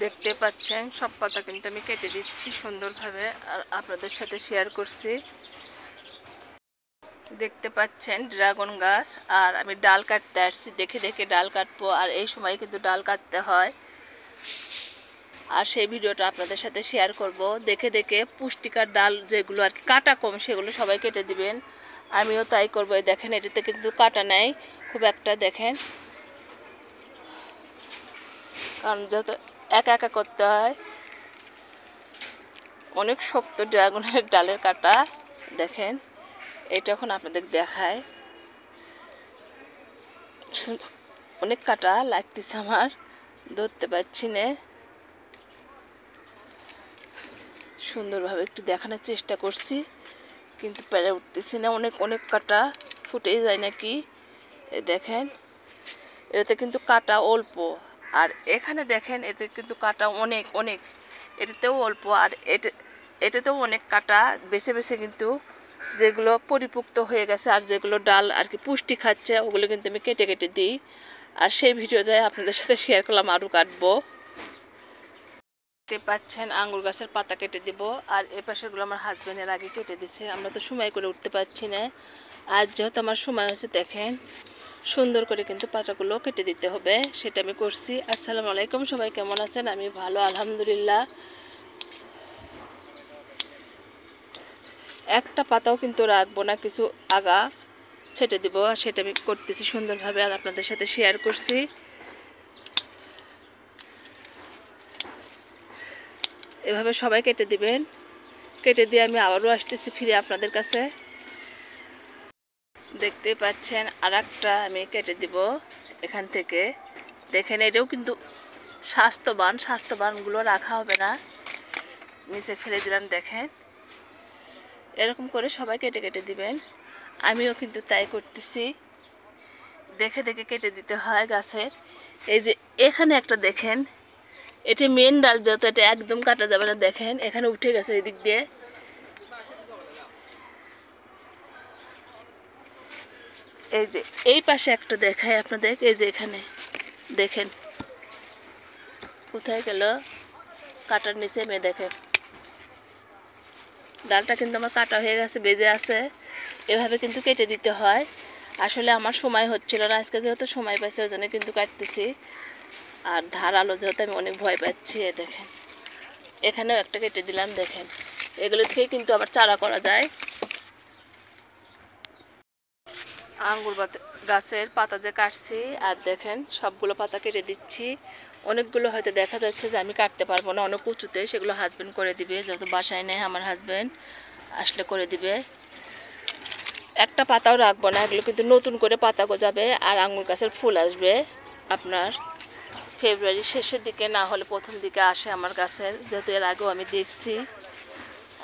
দেখতে পাচ্ছেন সব পাতা কিন্তু আমি কেটে দিচ্ছি সুন্দরভাবে আর আপনাদের সাথে শেয়ার করছি। দেখতে পাচ্ছেন ড্রাগন গাছ, আর আমি ডাল কাটতে আসছি, দেখে দেখে ডাল কাটবো, আর এই সময় কিন্তু ডাল কাটতে হয়। আর সেই ভিডিওটা আপনাদের সাথে শেয়ার করব। দেখে দেখে পুষ্টিকর ডাল যেগুলো আর কি কাটা কম সেগুলো সবাই কেটে দিবেন, আমিও তাই করবো। দেখেন এটাতে কিন্তু কাটা নেই খুব একটা, দেখেন, কারণ যত একা একা করতে হয়। অনেক শক্ত ড্রাগনের ডালের কাটা, দেখেন এটা এখন আপনাদের দেখায়। অনেক কাটা লাগতেছে, আমার ধরতে পারছি না, সুন্দরভাবে একটু দেখানোর চেষ্টা করছি কিন্তু পেরে উঠতেছি না। অনেক অনেক কাটা ফুটেই যায় নাকি, দেখেন এটাতে কিন্তু কাটা অল্প, আর এখানে দেখেন এতে কিন্তু কাটা অনেক অনেক, এটাতেও অল্প, আর এটাতেও অনেক কাটা। বেছে বেছে কিন্তু যেগুলো পরিপুক্ত হয়ে গেছে আর যেগুলো ডাল আর কি পুষ্টি খাচ্ছে ওগুলো কিন্তু আমি কেটে কেটে দিই, আর সেই ভিডিওটা আপনাদের সাথে শেয়ার করলাম, আরও কাটবো। দেখতে পাচ্ছেন আঙ্গুর গাছের পাতা কেটে দিব, আর এ পাশেরগুলো আমার হাজব্যান্ডের আগে কেটে দিছে, আমরা তো সময় করে উঠতে পারছি না। আর যেহেতু আমার সময় হয়েছে, দেখেন সুন্দর করে কিন্তু পাতাগুলো কেটে দিতে হবে, সেটা আমি করছি। আসসালামু আলাইকুম, সবাই কেমন আছেন? আমি ভালো, আলহামদুলিল্লাহ। একটা পাতাও কিন্তু রাখবো না, কিছু আগা ছেটে দিব, আর সেটা আমি করতেছি সুন্দরভাবে, আর আপনাদের সাথে শেয়ার করছি। এভাবে সবাই কেটে দিবেন, কেটে দিয়ে আমি আবারও আসতেছি ফিরে আপনাদের কাছে। দেখতে পাচ্ছেন আর একটা আমি কেটে দিব এখান থেকে, দেখেন এটাও কিন্তু স্বাস্থ্যবানগুলো রাখা হবে না, নিচে ফেলে দিলাম। দেখেন এরকম করে সবাই কেটে কেটে দিবেন, আমিও কিন্তু তাই করতেছি, দেখে দেখে কেটে দিতে হয় গাছের। এই যে এখানে একটা দেখেন, এটা মেন ডাল, যেহেতু এটা একদম কাটা যাবে না, দেখেন এখানে উঠে গেছে এই দিক দিয়ে। এই যে এই পাশে একটা দেখায় আপনাদের, এই যে এখানে দেখেন কোথায় গেল, কাটার নিচে মেয়ে দেখেন ডালটা কিন্তু আমার কাটা হয়ে গেছে, বেজে আছে। এভাবে কিন্তু কেটে দিতে হয়। আসলে আমার সময় হচ্ছিল না, আজকে যেহেতু সময় পাইছে ওই জন্য কিন্তু কাটতেছি। আর ধারালো যেহেতু আমি অনেক ভয় পাচ্ছি, দেখেন এখানেও একটা কেটে দিলাম। দেখেন এগুলো থেকে কিন্তু আবার চারা করা যায়। আঙ্গুর গাছের পাতা যে কাটছি, আর দেখেন সবগুলো পাতা কেটে দিচ্ছি। অনেকগুলো হয়তো দেখা যাচ্ছে যে আমি কাটতে পারবো না, অনেক উঁচুতে, সেগুলো হাজব্যান্ড করে দিবে, যত বাসায় নেই আমার হাজব্যান্ড আসলে করে দিবে। একটা পাতাও রাখবো না, এগুলো কিন্তু নতুন করে পাতা গজাবে, আর আঙ্গুর গাছের ফুল আসবে আপনার ফেব্রুয়ারি শেষের দিকে, না হলে প্রথম দিকে আসে আমার গাছের, যেহেতু এর আগেও আমি দেখছি।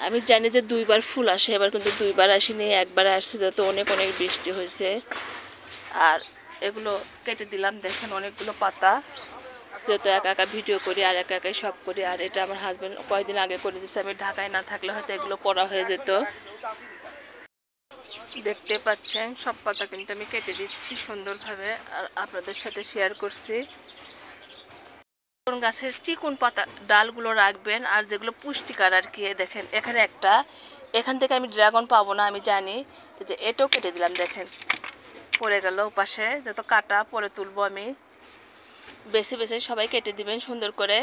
আমি জানি যে দুইবার ফুল আসে, এবার কিন্তু দুইবার আসেনি, একবার আসছে, যেহেতু অনেক অনেক বৃষ্টি হয়েছে। আর এগুলো কেটে দিলাম, দেখেন অনেকগুলো পাতা, যেহেতু একা একা ভিডিও করি আর একা একাই সব করি। আর এটা আমার হাজব্যান্ড কয়েকদিন আগে করে দিচ্ছে, আমি ঢাকায় না থাকলে হয়তো এগুলো করা হয়ে যেত। দেখতে পাচ্ছেন সব পাতা কিন্তু আমি কেটে দিচ্ছি সুন্দরভাবে, আর আপনাদের সাথে শেয়ার করছি। গাছের চিকুন পাতা ডালগুলো রাখবেন, আর যেগুলো পুষ্টিকর আর কি, দেখেন এখানে একটা, এখান থেকে আমি ড্রাগন পাবো না আমি জানি, যে এটাও কেটে দিলাম। দেখেন পড়ে গেল পাশে, যত কাটা পরে তুলবো আমি। বেছে বেছে সবাই কেটে দিবেন সুন্দর করে।